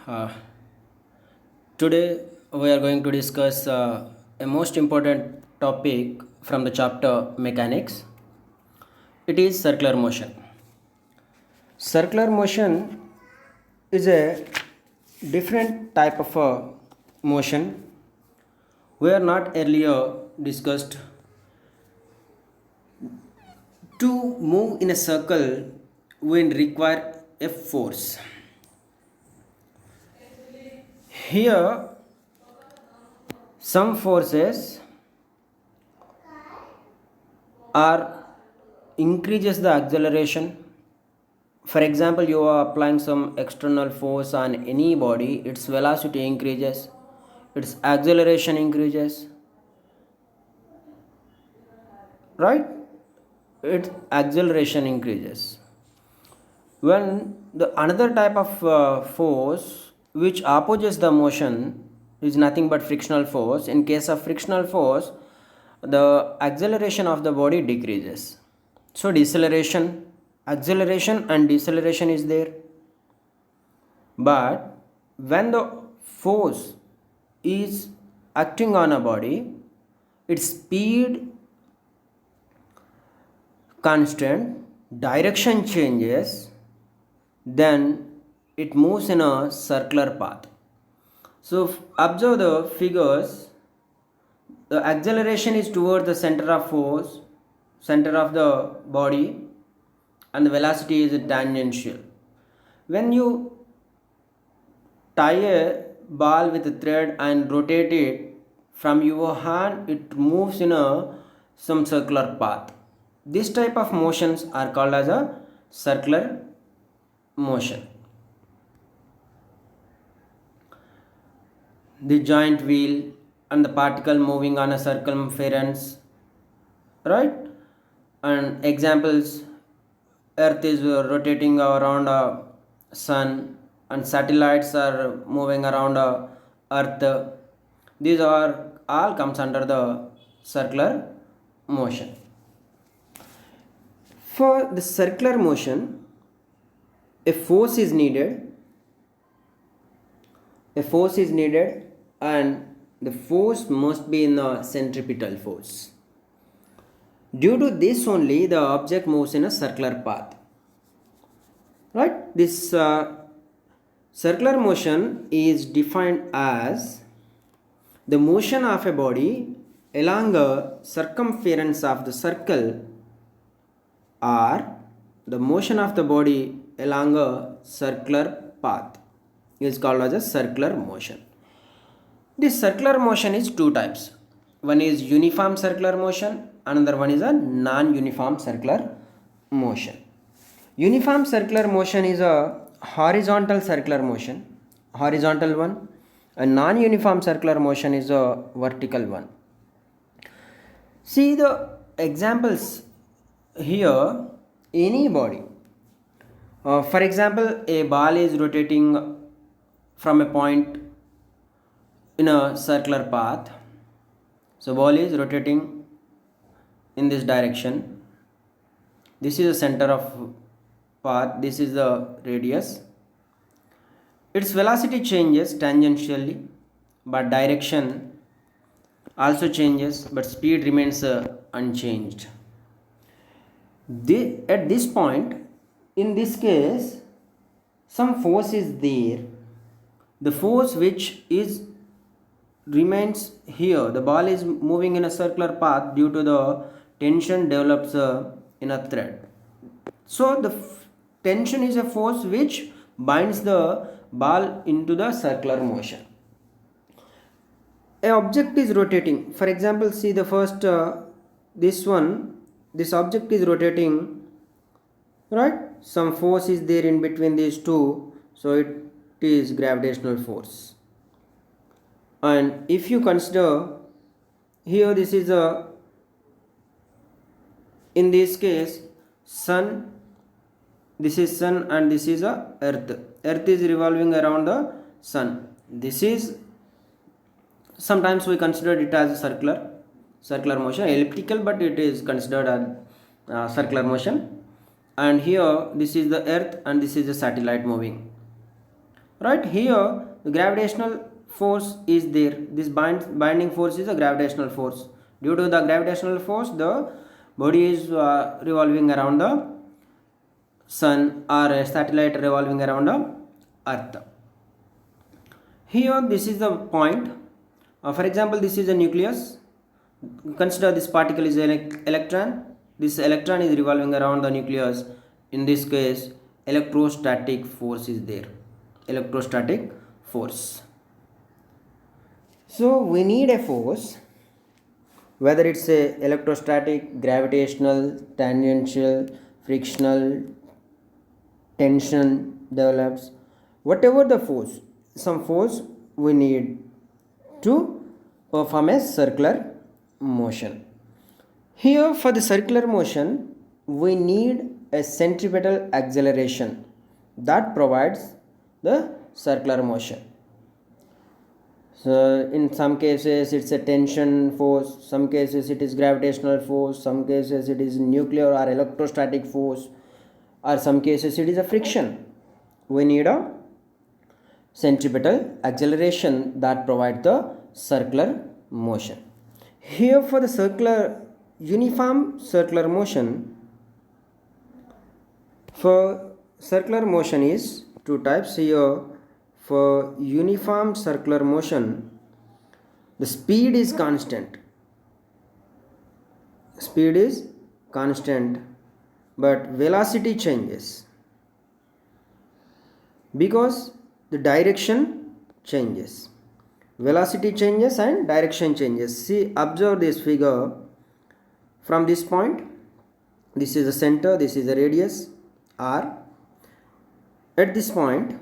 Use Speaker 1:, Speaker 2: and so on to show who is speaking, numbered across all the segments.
Speaker 1: Uh, Today we are going to discuss a most important topic from the chapter mechanics. It is circular motion. Circular motion is a different type of motion. We are not earlier discussed to move in a circle will require a force. Here some forces are increases the acceleration. For example, you are applying some external force on any body, its velocity increases, its acceleration increases, right? Its acceleration increases. When the another type of force which opposes the motion is nothing but frictional force. In case of frictional force, the acceleration of the body decreases. So deceleration, acceleration and deceleration is there. But when the force is acting on a body, its speed constant, direction changes, then it moves in a circular path. So observe the figures. The acceleration is toward the center of force, center of the body, and the velocity is tangential. When you tie a ball with a thread and rotate it from your hand, it moves in a some circular path. This type of motions are called as a circular motion. The joint wheel and the particle moving on a circumference, right? And examples: earth is rotating around a sun and satellites are moving around a earth. These are all comes under the circular motion. For the circular motion, a force is needed. A force is needed, and the force must be in a centripetal force. Due to this only, the object moves in a circular path. Right? This circular motion is defined as the motion of a body along a circumference of the circle, or the motion of the body along a circular path is called as a circular motion. This circular motion is two types. One is uniform circular motion, another one is a non-uniform circular motion. Uniform circular motion is a horizontal circular motion, horizontal one, and non-uniform circular motion is a vertical one. See the examples here. Any body, for example, a ball is rotating from a point in a circular path. So ball is rotating in this direction. This is the center of path, this is the radius. Its velocity changes tangentially, but direction also changes, but speed remains unchanged. At this point, in this case, some force is there. The force which is remains here. The ball is moving in a circular path due to the tension develops in a thread. So the tension is a force which binds the ball into the circular motion. An object is rotating. For example, see the first this one. This object is rotating, right? Some force is there in between these two, so it is gravitational force. And if you consider here, this is a, in this case, sun, this is sun and this is a earth. Earth is revolving around the sun. This is, sometimes we consider it as a circular motion, elliptical, but it is considered as circular motion. And here this is the earth and this is the satellite moving. Right here, the gravitational force is there. This binding force is a gravitational force. Due to the gravitational force, the body is revolving around the sun, or a satellite revolving around the earth. Here, this is the point. For example, this is a nucleus. Consider this particle is an electron. This electron is revolving around the nucleus. In this case, electrostatic force is there. Electrostatic force. So we need a force, whether it's a electrostatic, gravitational, tangential, frictional, tension develops, whatever the force, some force we need to perform a circular motion. Here for the circular motion we need a centripetal acceleration that provides the circular motion. So in some cases it's a tension force, some cases it is gravitational force, some cases it is nuclear or electrostatic force, or some cases it is a friction. We need a centripetal acceleration that provides the circular motion. Here for the uniform circular motion, for circular motion is two types. Here for uniform circular motion, the speed is constant. Speed is constant, but velocity changes because the direction changes. Velocity changes and direction changes. See, observe this figure. From this point, this is the center, this is the radius r. At this point,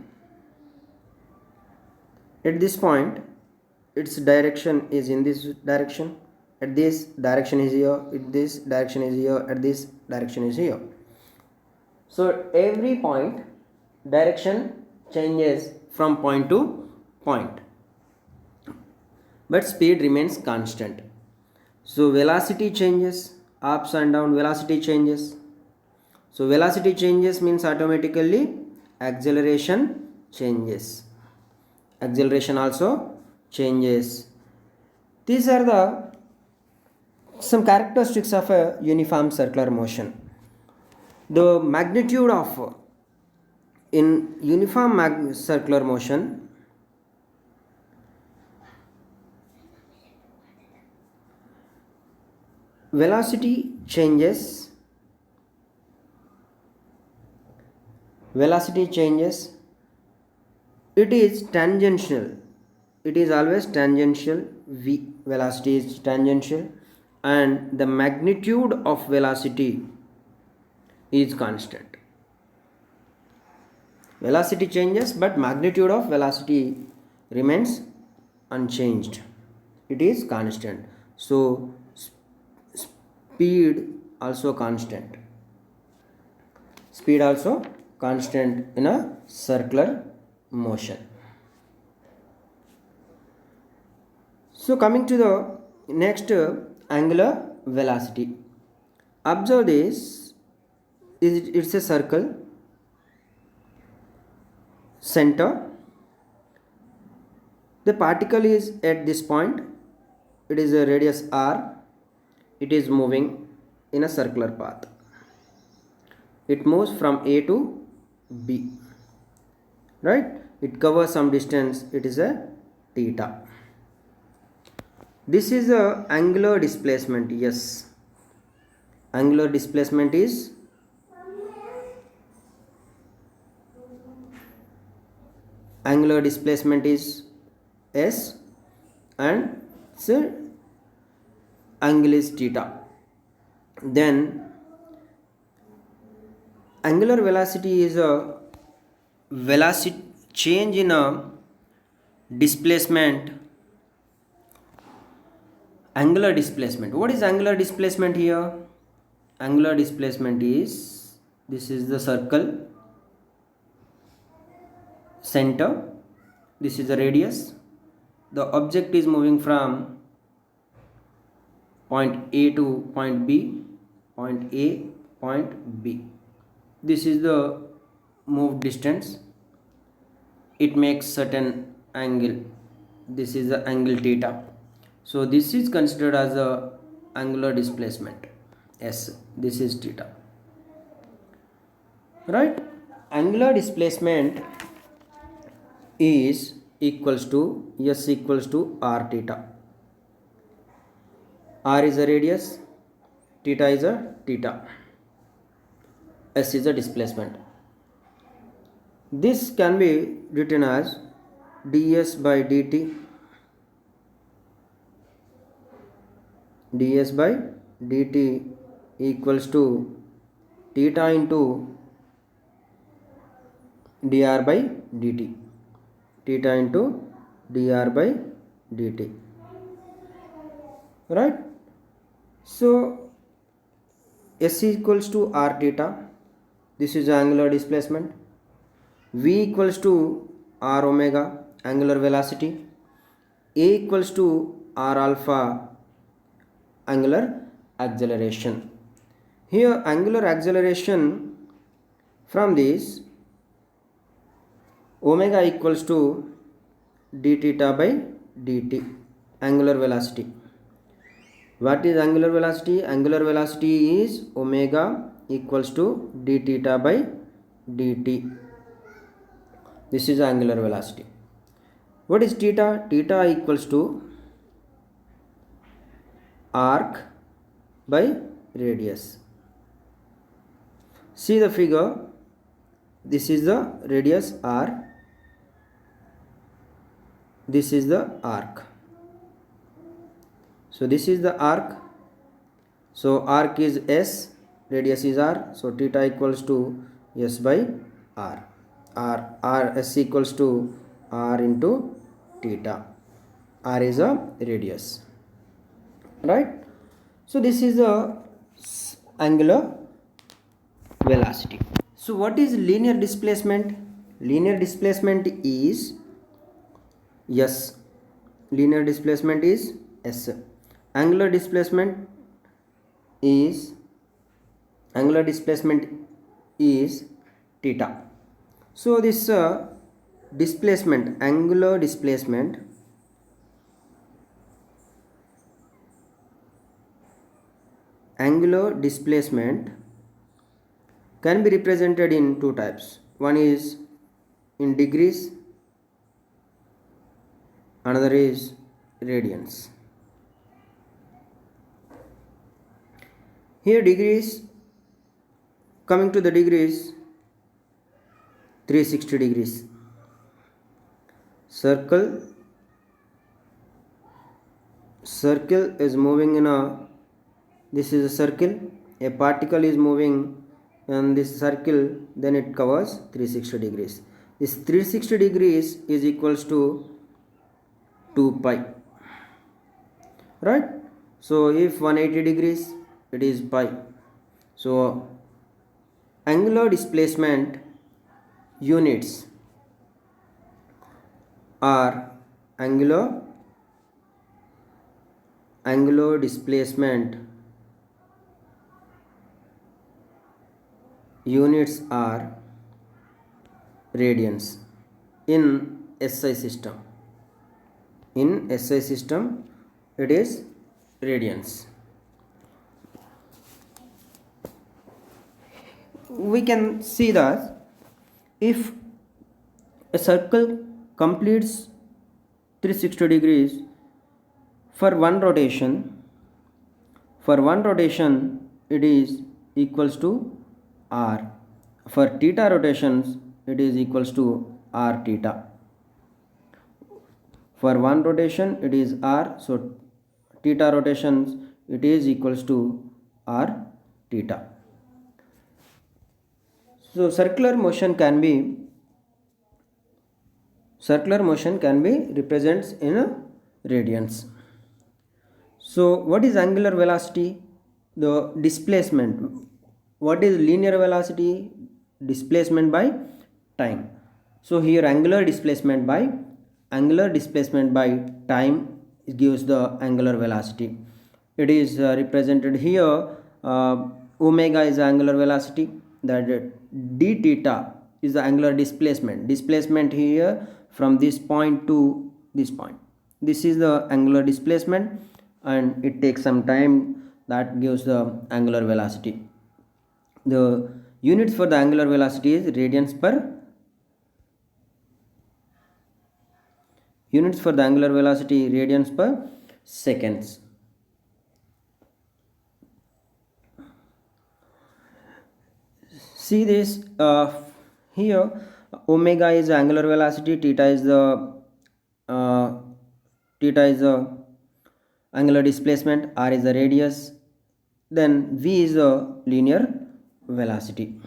Speaker 1: its direction is in this direction. At this direction is here, at this direction is here, at this direction is here. So every point direction changes from point to point, but speed remains constant. So velocity changes, ups and down, velocity changes. So velocity changes means automatically acceleration changes. Acceleration also changes. These are the some characteristics of a uniform circular motion. The magnitude of in uniform circular motion, velocity changes. It is tangential. It is always tangential. Velocity is tangential, and the magnitude of velocity is constant. Velocity changes, but magnitude of velocity remains unchanged. It is constant. So speed also constant. Speed also constant in a circular motion. So coming to the next, angular velocity. Observe this. It's a circle. Center. The particle is at this point. It is a radius r. It is moving in a circular path. It moves from A to B. Right? It covers some distance. It is a theta. This is a angular displacement. Yes. Angular displacement is S, and so angle is theta. Then angular velocity is a velocity change in a displacement. Angular displacement. What is angular displacement here? Angular displacement is, this is the circle center, this is the radius. The object is moving from point A to point B, point A, point B. This is the moved distance. it makes certain angle. This is the angle theta. So this is considered as a angular displacement. Yes, this is theta, right? Angular displacement is equals to S equals to r theta. R is a radius, theta is a theta, S is a displacement. This can be written as ds by dt, ds by dt equals to theta into dr by dt, theta into dr by dt, right? So S equals to r theta, this is angular displacement. V equals to r omega, angular velocity. A equals to r alpha, angular acceleration. Here angular acceleration from this omega equals to d theta by dt, angular velocity. What is angular velocity? Angular velocity is omega equals to d theta by dt. This is angular velocity. What is theta? Theta equals to arc by radius. See the figure. This is the radius r. This is the arc. So this is the arc. So arc is S, radius is r. So theta equals to S by r. S equals to r into theta. R is a radius, right? So this is the angular velocity. So what is linear displacement? Linear displacement is S. Linear displacement is S. Angular displacement is theta. So this displacement, angular displacement, can be represented in two types. One is in degrees, another is radians. Here degrees, coming to the degrees, 360 degrees. Circle is moving in a, this is a circle, a particle is moving in this circle, then it covers 360 degrees. This 360 degrees is equals to 2 pi, right? So if 180 degrees, it is pi. So angular displacement units are angular displacement units are radians in SI system. In SI system, it is radians. We can see that if a circle completes 360 degrees for one rotation, it is equals to r. For theta rotations, it is equals to r theta. For one rotation, it is r. So theta rotations, it is equals to r theta. So circular motion can be represented in radians. So what is angular velocity? The displacement. What is linear velocity? Displacement by time. So here angular displacement by time gives the angular velocity. It is represented here. Omega is angular velocity. That d theta is the angular displacement. Displacement here from this point to this point. This is the angular displacement, and it takes some time. That gives the angular velocity. The units for the angular velocity is radians per seconds. See this here, omega is angular velocity, theta is the angular displacement, r is the radius, then v is the linear velocity.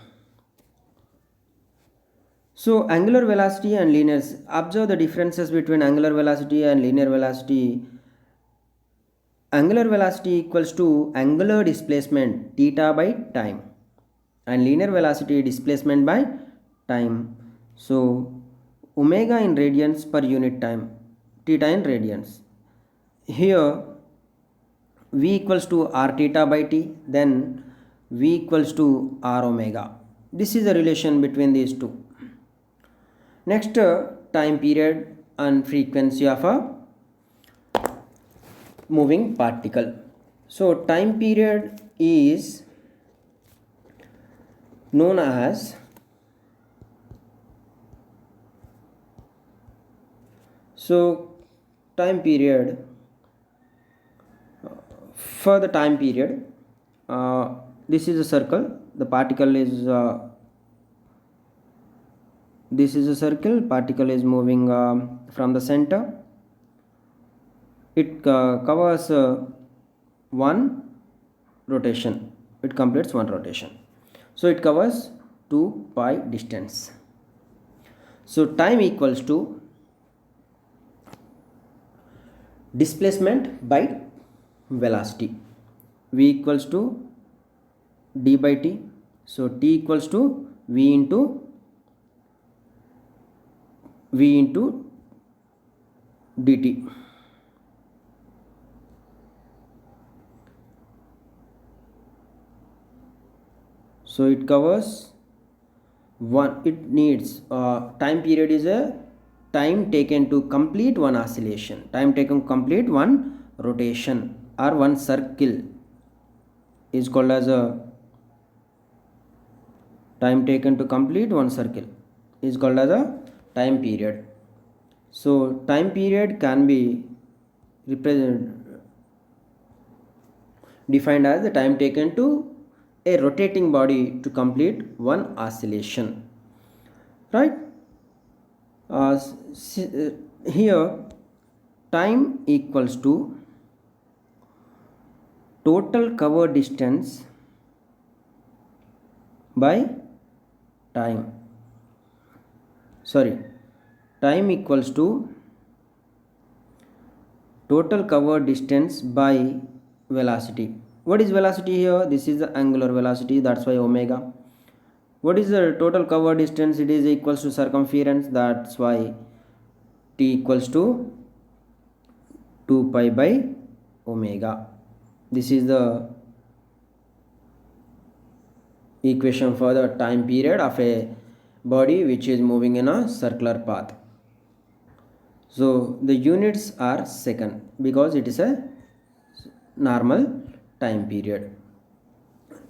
Speaker 1: So angular velocity and linear, observe the differences between angular velocity and linear velocity. Angular velocity equals to angular displacement theta by time, and linear velocity displacement by time. So omega in radians per unit time, theta in radians. Here v equals to r theta by t, then v equals to r omega. This is the relation between these two. Next, time period and frequency of a moving particle. So time period is known as time period. For the time period, this is a circle, the particle is this is a circle, particle is moving from the center. It covers one rotation, it completes one rotation, so it covers 2 pi distance. So time equals to displacement by velocity, v equals to d by t, so t equals to v into dt. So it covers one, it needs time period is a time taken to complete one oscillation, time taken to complete one rotation or one circle is called as a time taken to complete one circle is called as a time period. So time period can be defined as the time taken to a rotating body to complete one oscillation, right? Here time equals to total cover distance by time. Time equals to total cover distance by velocity. What is velocity here? This is the angular velocity, that's why omega. What is the total cover distance? It is equals to circumference, that's why t equals to 2 pi by omega. This is the equation for the time period of a body which is moving in a circular path. So the units are second because it is a normal time period.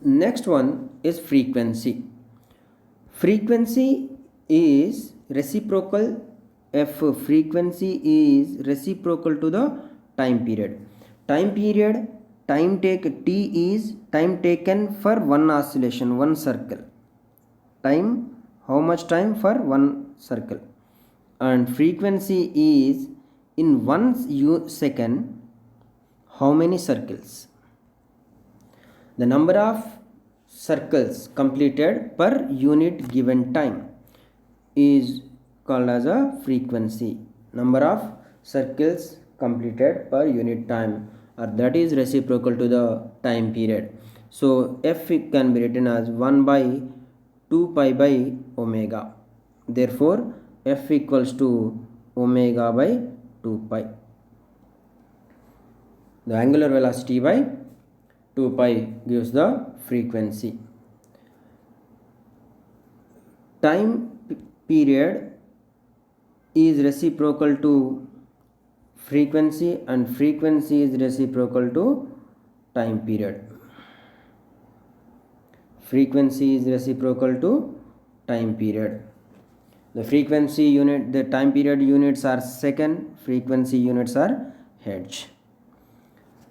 Speaker 1: Next one is frequency. Frequency is reciprocal if frequency is reciprocal to the time period. Time period, time take t is time taken for one oscillation, one circle. Time, how much time for one circle, and frequency is in 1 second how many circles. The number of circles completed per unit given time is called as a frequency. Number of circles completed per unit time, or that is reciprocal to the time period. So f can be written as 1 by 2 pi by omega. Therefore f equals to omega by 2 pi. The angular velocity by 2 pi gives the frequency. Time period is reciprocal to frequency and frequency is reciprocal to time period. Frequency is reciprocal to time period. The frequency unit, the time period units are second, frequency units are hertz.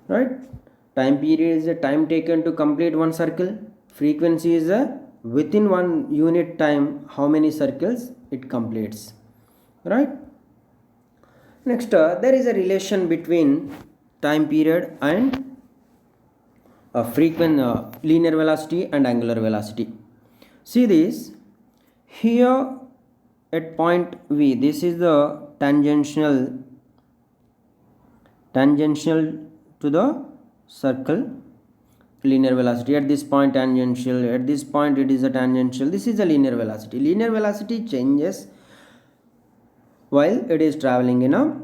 Speaker 1: Right? Time period is the time taken to complete one circle. Frequency is a within one unit time how many circles it completes. Right? Next, there is a relation between time period and linear velocity and angular velocity. See this here at point V. This is the tangential to the circle linear velocity. At this point tangential, at this point it is a tangential. This is the linear velocity. Linear velocity changes while it is traveling in a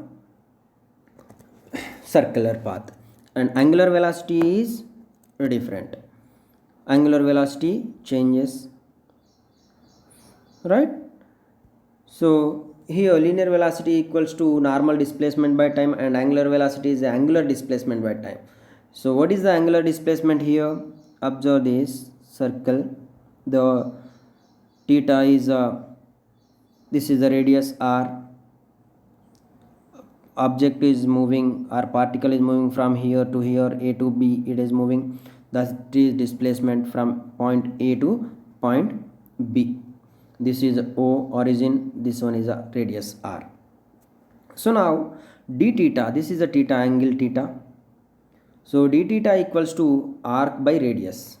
Speaker 1: circular path, and angular velocity is different. Angular velocity changes, right? So here linear velocity equals to normal displacement by time, and angular velocity is the angular displacement by time. So what is the angular displacement here? Observe this circle. The theta is this is the radius r. Object is moving, or particle is moving from here to here, A to B it is moving. Thus it is displacement from point A to point B. This is O origin, this one is a radius r. So now d theta, this is a theta angle theta. So d theta equals to arc by radius.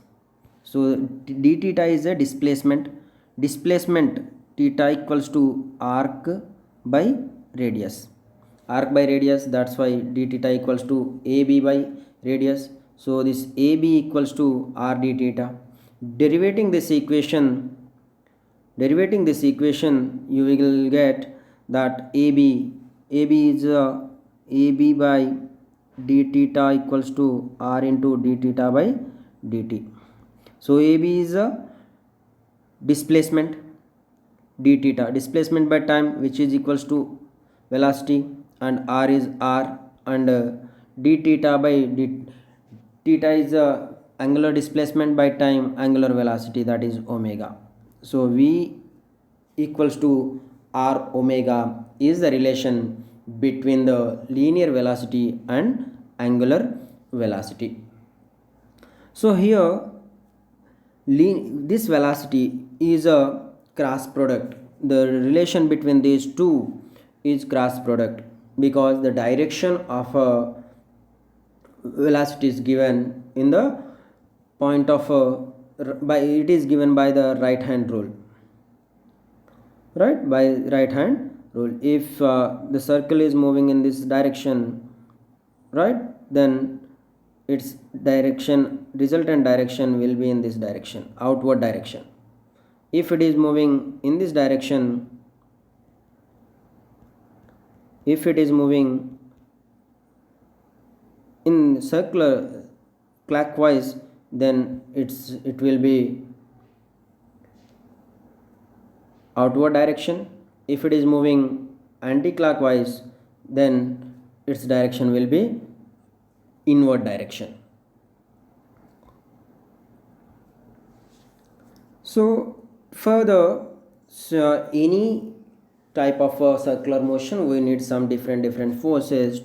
Speaker 1: So d theta is a displacement. Displacement theta equals to arc by radius. Arc by radius, that's why d theta equals to AB by radius. So this AB equals to r d theta. Derivating this equation, you will get that AB is AB by d theta equals to r into d theta by dt. So AB is a displacement, d theta displacement by time, which is equals to velocity, and r is r, and d theta by d theta is angular displacement by time, angular velocity, that is omega. So V equals to r omega is the relation between the linear velocity and angular velocity. So here this velocity is a cross product. The relation between these two is cross product, because the direction of a velocity is given in the point of it is given by the right hand rule, right? By right hand rule, if the circle is moving in this direction, right, then its direction, resultant direction will be in this direction, outward direction. If it is moving in this direction, if it is moving in circular clockwise, then it will be outward direction. If it is moving anti-clockwise, then its direction will be inward direction. So further, any type of circular motion, we need some different forces.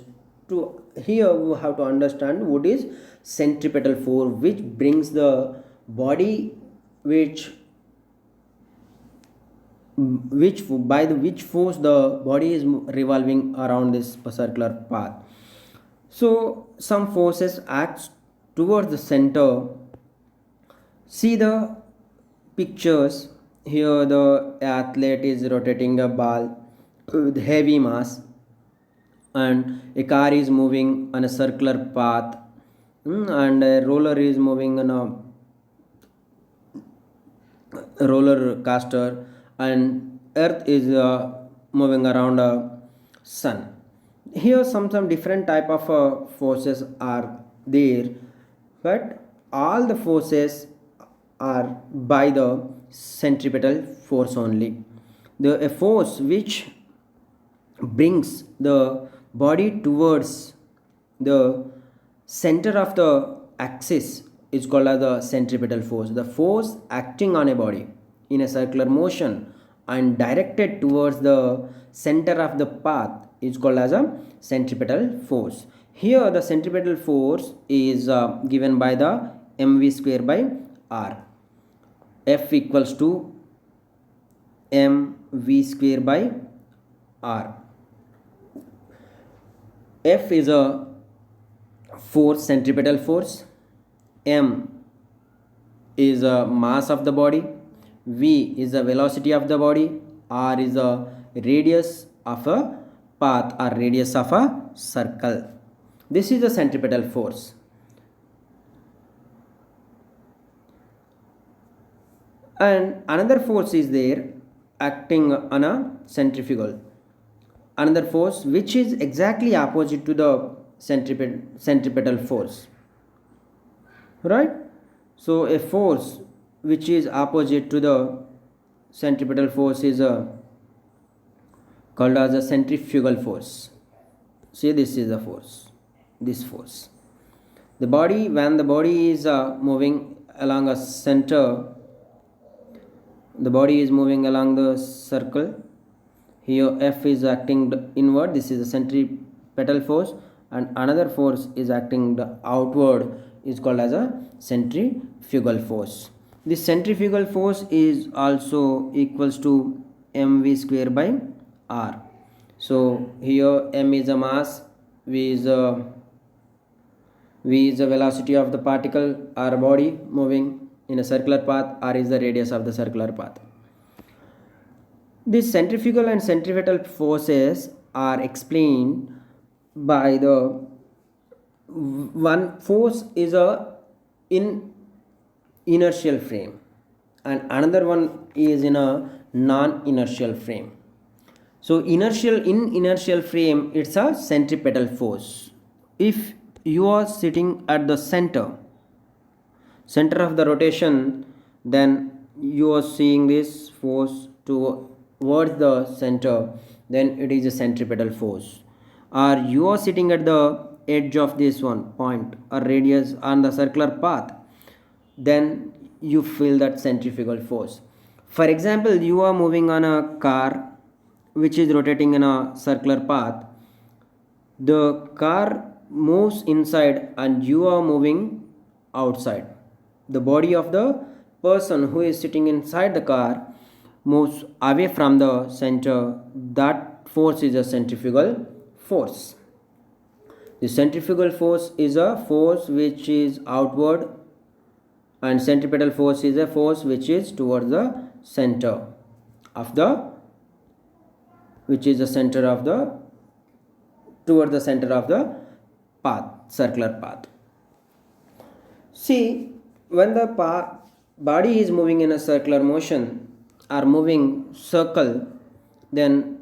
Speaker 1: To here we have to understand what is centripetal force, which brings the body, which by which force the body is revolving around this circular path. So some forces act towards the center. See the pictures here. The athlete is rotating a ball with heavy mass, and a car is moving on a circular path, and a roller is moving on a roller coaster, and earth is moving around a sun. Here some different type of forces are there, but all the forces are by the centripetal force only. The a force which brings the body towards the center of the axis is called as the centripetal force. The force acting on a body in a circular motion and directed towards the center of the path is called as a centripetal force. Here the centripetal force is given by the mv square by r. F equals to mv square by r. F is a force, centripetal force. M is a mass of the body. V is the velocity of the body. R is the radius of a path or radius of a circle. This is the centripetal force. And another force is there acting on a centrifugal. Another force which is exactly opposite to the centripetal force, right? So a force which is opposite to the centripetal force is called as a centrifugal force. See, this is the force, this force. The body, when the body is moving along a center, the body is moving along the circle. Here F is acting inward, this is the centripetal force, and another force is acting the outward is called as a centrifugal force. This centrifugal force is also equals to mv square by r. So here m is a mass, v is the velocity of the particle or body moving in a circular path, r is the radius of the circular path. These centrifugal and centripetal forces are explained by the one force is a in inertial frame and another one is in a non-inertial frame. So inertial frame, it's a centripetal force. If you are sitting at the center of the rotation, then you are seeing this force towards the center, then it is a centripetal force. Or you are sitting at the edge of this one point or radius on the circular path, then you feel that centrifugal force. For example, you are moving on a car which is rotating in a circular path. The car moves inside and you are moving outside. The body of the person who is sitting inside the car moves away from the center. That force is a centrifugal force. The centrifugal force is a force which is outward, and centripetal force is a force which is towards the center of the towards the center of the path, circular path. See, when the body is moving in a circular motion or moving circle, then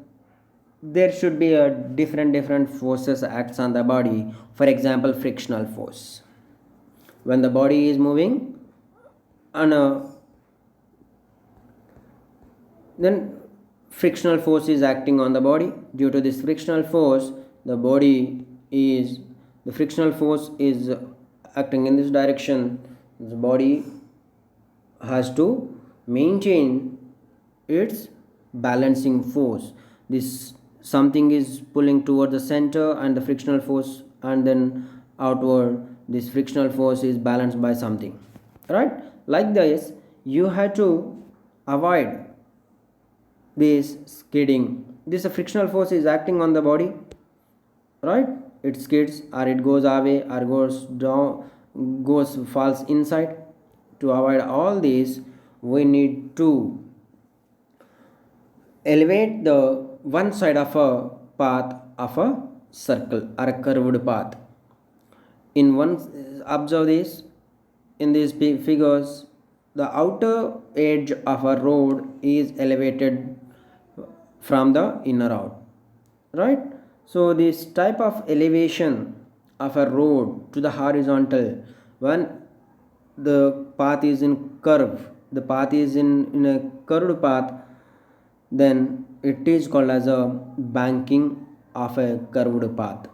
Speaker 1: there should be a different forces acts on the body. For example, frictional force. When the body is moving on then frictional force is acting on the body. Due to this frictional force, the frictional force is acting in this direction. The body has to maintain its balancing force. This something is pulling toward the center and the frictional force, and then outward this frictional force is balanced by something, right? Like this, you have to avoid this skidding. This frictional force is acting on the body, right? It skids or it goes away or goes down, falls inside. To avoid all these, we need to elevate the one side of a path of a circle or a curved path. In one, observe this, in these figures, the outer edge of a road is elevated from the inner out, right? So this type of elevation of a road to the horizontal, when the path is in curve, the path is in a curved path, then it is called as a banking of a curved path.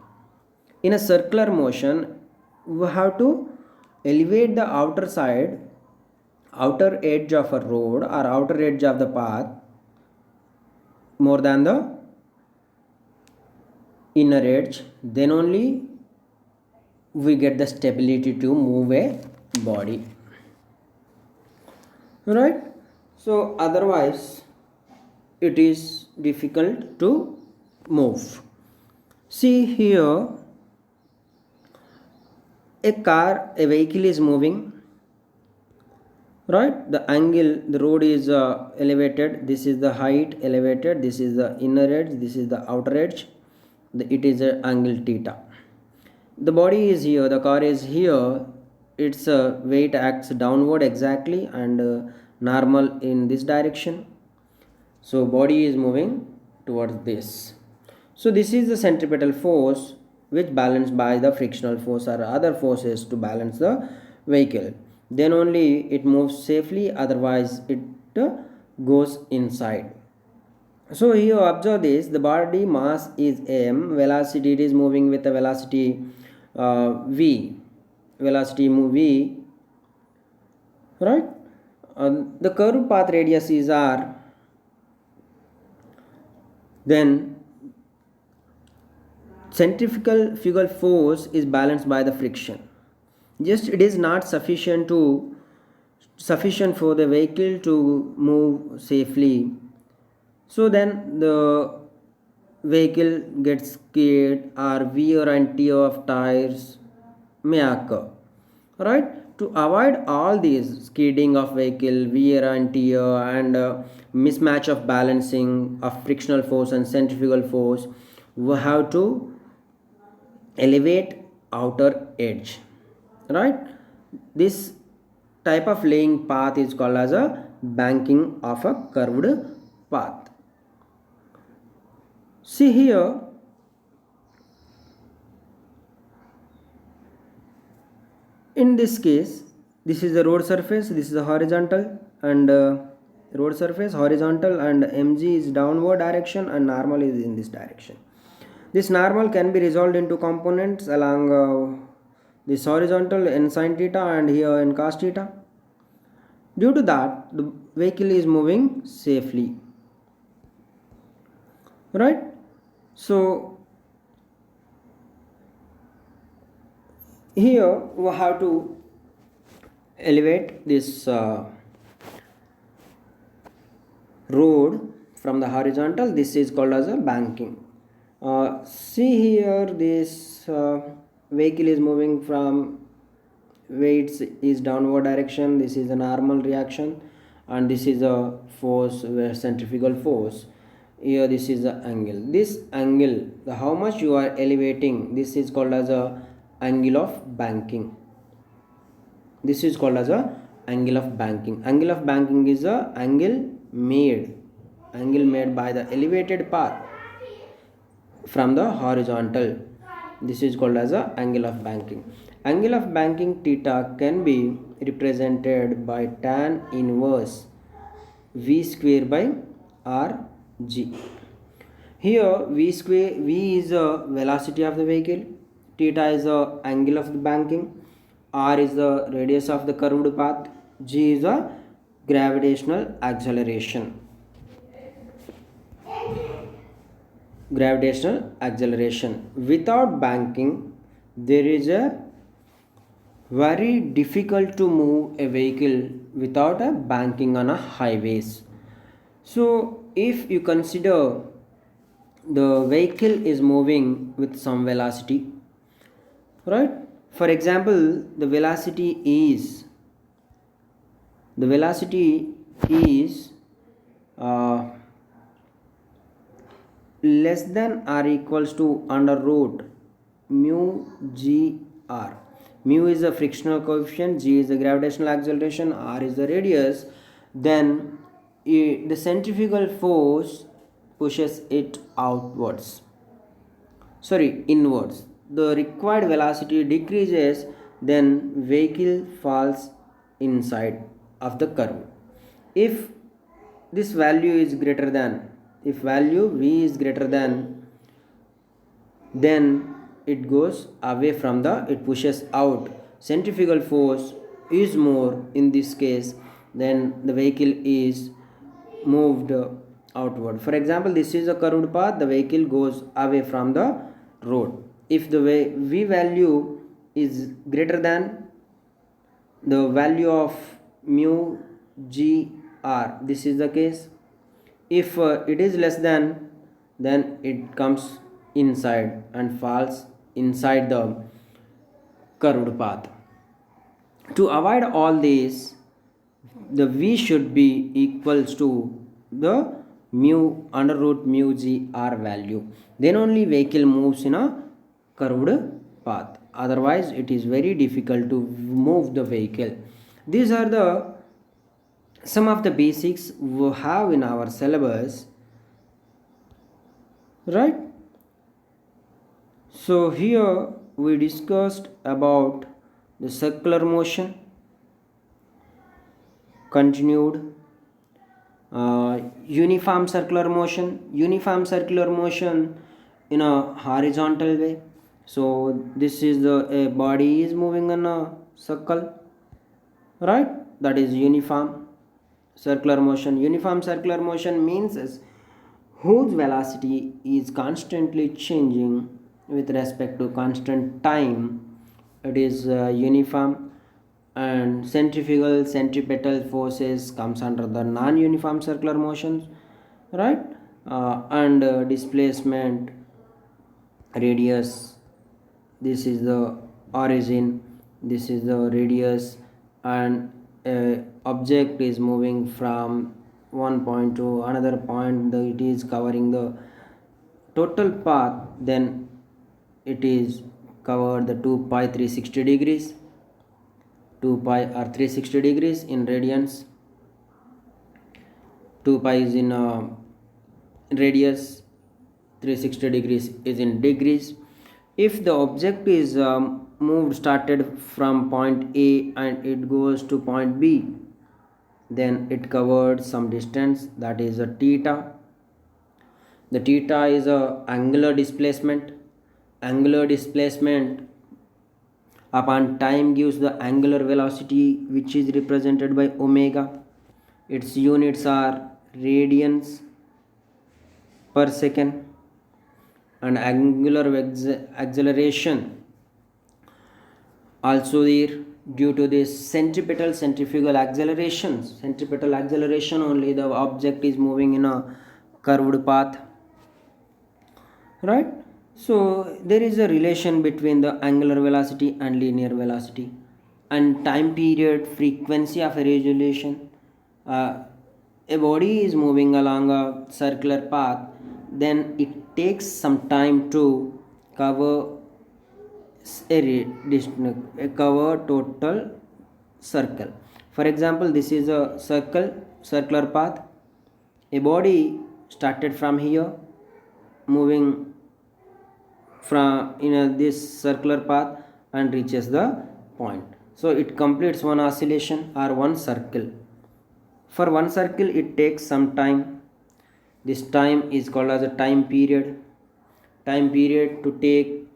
Speaker 1: In a circular motion, we have to elevate the outer edge of a road or outer edge of the path more than the inner edge, then only we get the stability to move a body, right? So otherwise it is difficult to move. See here, a vehicle is moving, right? The angle, the road is elevated, this is the height elevated, this is the inner edge, this is the outer edge, it is a angle theta. The body is here, the car is here, its weight acts downward exactly and normal in this direction. So body is moving towards this. So this is the centripetal force which balanced by the frictional force or other forces to balance the vehicle. Then only it moves safely, otherwise it goes inside. So here observe this, the body mass is m, velocity, it is moving with a velocity v, velocity move v, right? The curved path radius is r, then centrifugal force is balanced by the friction. Just it is not sufficient for the vehicle to move safely, so then the vehicle gets skid or wear and tear of tires may occur, right? To avoid all these skidding of vehicle, wear and tear, and mismatch of balancing of frictional force and centrifugal force, we have to elevate outer edge, right? This type of laying path is called as a banking of a curved path. See here, in this case, this is the road surface, this is the horizontal, and road surface horizontal, and mg is downward direction and normal is in this direction. This normal can be resolved into components along this horizontal in sin theta and here in cos theta. Due to that, the vehicle is moving safely, right? So here we have to elevate this road from the horizontal. This is called as a banking. See here, this vehicle is moving from weights is downward direction, this is a normal reaction, and this is a force where centrifugal force. Here this is the angle, this angle, the how much you are elevating, this is called as a angle of banking. This is called as a angle of banking. Angle of banking is a angle made by the elevated path from the horizontal. This is called as a angle of banking. Angle of banking theta can be represented by tan inverse v square by rg. Here v is the velocity of the vehicle, theta is the angle of the banking, r is the radius of the curved path, g is the gravitational acceleration. Without banking, there is a very difficult to move a vehicle without a banking on a highways. So if you consider the vehicle is moving with some velocity, right? For example, the velocity is less than or equals to under root mu g r. Mu is the frictional coefficient, g is the gravitational acceleration, r is the radius. Then the centrifugal force pushes it inwards. The required velocity decreases, then vehicle falls inside of the curve. If this value is greater than if value v is greater than, then it goes away from the, it pushes out. Centrifugal force is more in this case, then the vehicle is moved outward. For example, this is a curved path, the vehicle goes away from the road. If the v value is greater than the value of mu g r, this is the case. If it is less than, then it comes inside and falls inside the curved path. To avoid all this, the v should be equals to the mu under root mu g r value. Then only vehicle moves in a curved path. Otherwise, it is very difficult to move the vehicle. These are the some of the basics we have in our syllabus, right? So here we discussed about the circular motion, continued uniform circular motion in a horizontal way. So this is the a body is moving in a circle, right? That is uniform circular motion. Uniform circular motion means is whose velocity is constantly changing with respect to constant time. It is uniform. And centripetal forces comes under the non-uniform circular motions, right? And displacement, radius, this is the origin, this is the radius, and object is moving from one point to another point, it is covering the total path, then it is covered the 2 pi 360 degrees, 2 pi or 360 degrees in radians. 2 pi is in radius, 360 degrees is in degrees. If the object is moved started from point A and it goes to point B, then it covered some distance, that is a theta. The theta is a angular displacement. Angular displacement upon time gives the angular velocity, which is represented by omega. Its units are radians per second. And angular acceleration also there due to this centrifugal acceleration only the object is moving in a curved path, right? So there is a relation between the angular velocity and linear velocity. And time period, frequency of a resolution. A body is moving along a circular path, then it takes some time to cover a cover total circle. For example, this is a circular path. A body started from here, moving from in this circular path and reaches the point. So it completes one oscillation or one circle. For one circle, it takes some time. This time is called as a time period. Time period to take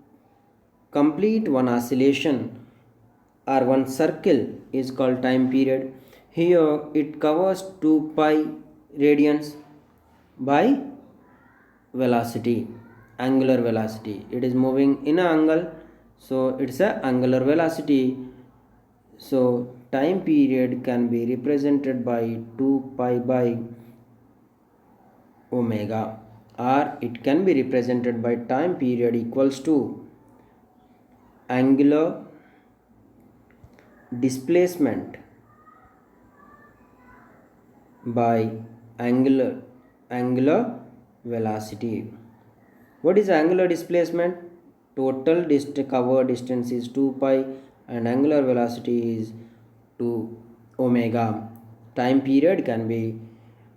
Speaker 1: complete one oscillation or one circle is called time period. Here it covers 2 pi radians by velocity, angular velocity. It is moving in an angle, so it's a angular velocity. So time period can be represented by 2 pi by omega, or it can be represented by time period equals to angular displacement by angular velocity. What is angular displacement? Total covered distance is 2 pi and angular velocity is 2 omega. Time period can be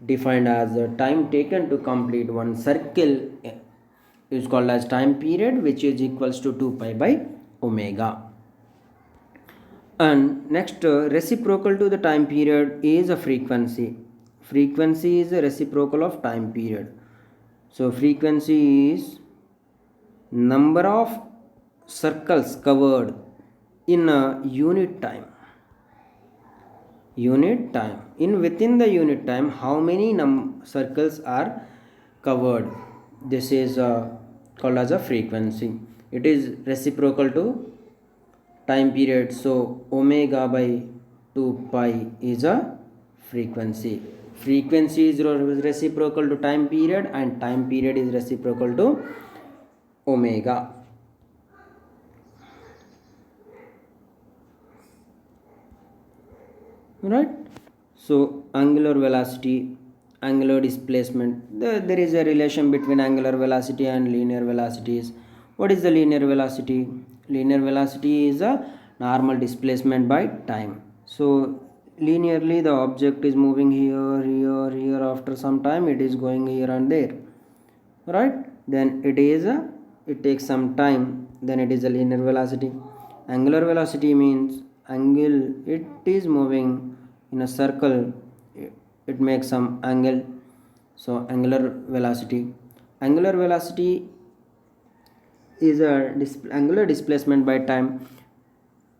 Speaker 1: defined as the time taken to complete one circle is called as time period, which is equals to 2 pi by omega. And next, reciprocal to the time period is a frequency. Frequency is a reciprocal of time period. So frequency is number of circles covered in a unit time. Unit time. In within the unit time, how many circles are covered? This is called as a frequency. It is reciprocal to time period. So omega by 2 pi is a frequency. Frequency is reciprocal to time period, and time period is reciprocal to omega. Right? So angular velocity, angular displacement, there is a relation between angular velocity and linear velocities. What is the linear velocity? Linear velocity is a normal displacement by time. So linearly the object is moving here, here, here. After some time it is going here and there, right? Then it takes some time, then it is a linear velocity. Angular velocity means angle, it is moving in a circle, it makes some angle. So angular velocity is a angular displacement by time,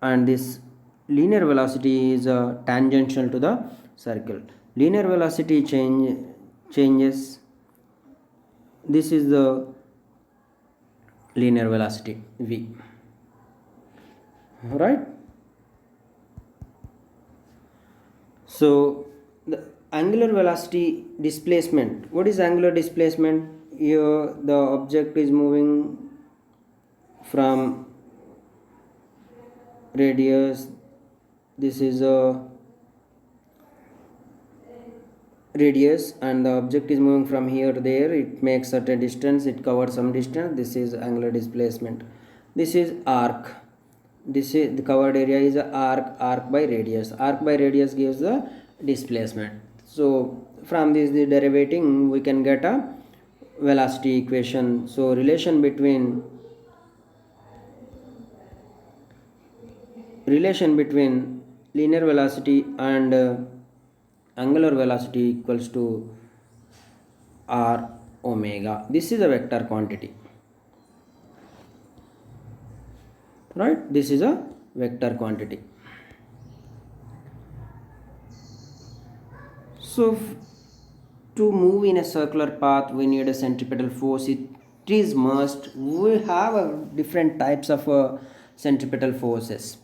Speaker 1: and this linear velocity is tangential to the circle. Linear velocity changes. This is the linear velocity v, right? So the angular velocity displacement, what is angular displacement? Here the object is moving from radius, this is a radius, and the object is moving from here to there, it makes certain distance, it covers some distance, this is angular displacement. This is arc, this is the covered area is a arc by radius. Arc by radius gives the displacement. So from this the derivating we can get a velocity equation. So relation between linear velocity and angular velocity equals to r omega. This is a vector quantity, right? This is a vector quantity. So to move in a circular path we need a centripetal force. It is must. We have different types of centripetal forces.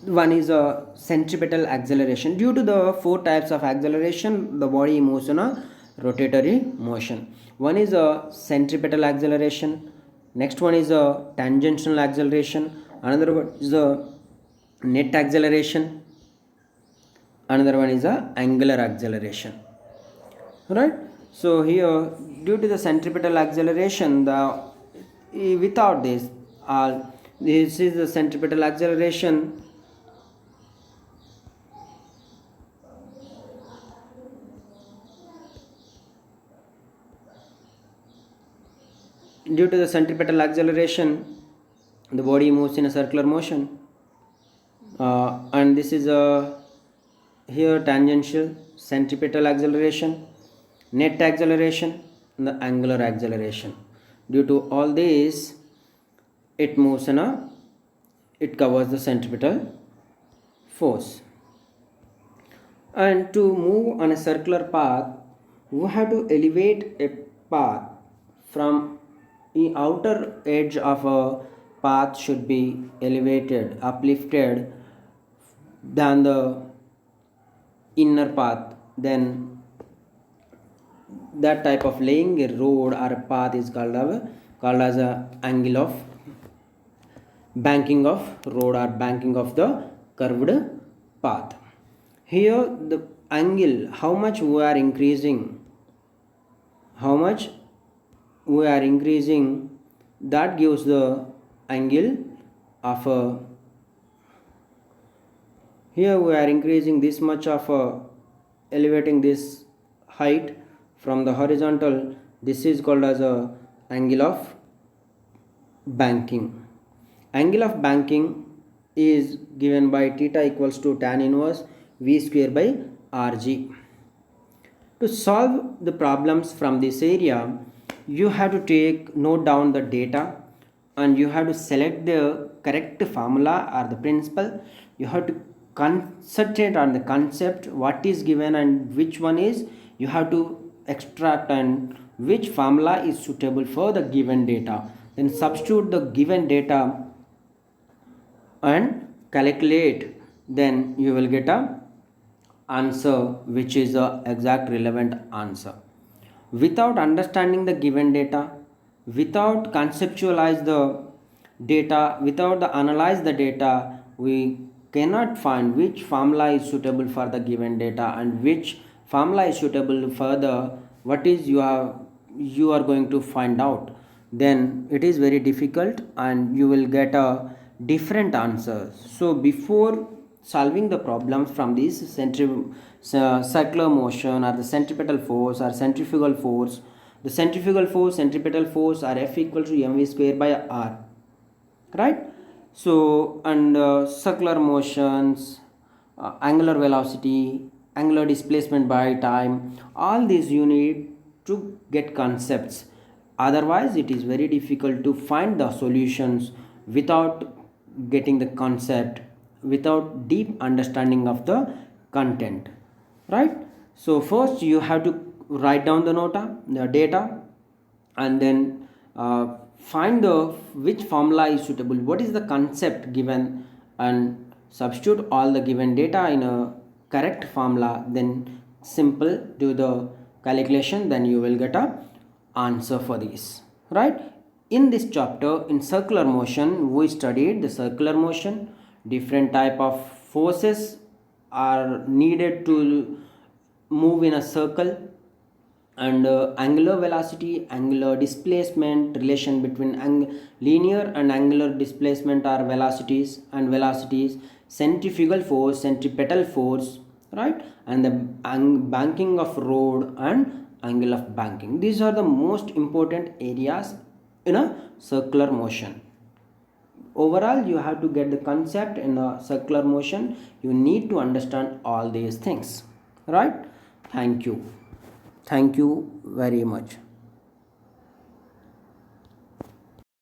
Speaker 1: One is a centripetal acceleration. Due to the four types of acceleration, the body moves on a rotatory motion. One is a centripetal acceleration. Next one is a tangential acceleration. Another one is a net acceleration. Another one is a angular acceleration. Right? So here, due to the centripetal acceleration, without this, this is the centripetal acceleration. Due to the centripetal acceleration, the body moves in a circular motion, and this is a here tangential, centripetal acceleration, net acceleration, and the angular acceleration. Due to all these, it moves in a, it covers the centripetal force. And to move on a circular path, we have to elevate a path from the outer edge of a path should be elevated, uplifted than the inner path. Then that type of laying a road or a path is called as a angle of banking of road or banking of the curved path. Here the angle, how much we are increasing, that gives the angle of a, here we are increasing this much of a, elevating this height from the horizontal, this is called as a angle of banking. Angle of banking is given by theta equals to tan inverse v square by rg. To solve the problems from this area, you have to note down the data, and you have to select the correct formula or the principle. You have to concentrate on the concept, what is given and which one is you have to extract, and which formula is suitable for the given data. Then substitute the given data and calculate, then you will get a answer which is the exact relevant answer. Without understanding the given data, without conceptualize the data, without the analyze the data, we cannot find which formula is suitable for the given data and which formula is suitable for the what is you are going to find out. Then it is very difficult and you will get a different answer. So before solving the problems from this circular motion or the centripetal force or centrifugal force, the centrifugal force, centripetal force are F equal to mv square by r, right? So and circular motions, angular velocity, angular displacement by time, all these you need to get concepts. Otherwise it is very difficult to find the solutions without getting the concept, without deep understanding of the content, right? So first you have to write down the data, and then find the which formula is suitable, what is the concept given, and substitute all the given data in a correct formula, then simple do the calculation, then you will get a answer for this, right? In this chapter, in circular motion, we studied the circular motion, different type of forces are needed to move in a circle, and angular velocity, angular displacement, relation between linear and angular displacement are velocities, and velocities, centrifugal force, centripetal force, right? And the banking of road and angle of banking, these are the most important areas in a circular motion. Overall you have to get the concept in a circular motion, you need to understand all these things, right? Thank you. Thank you very much.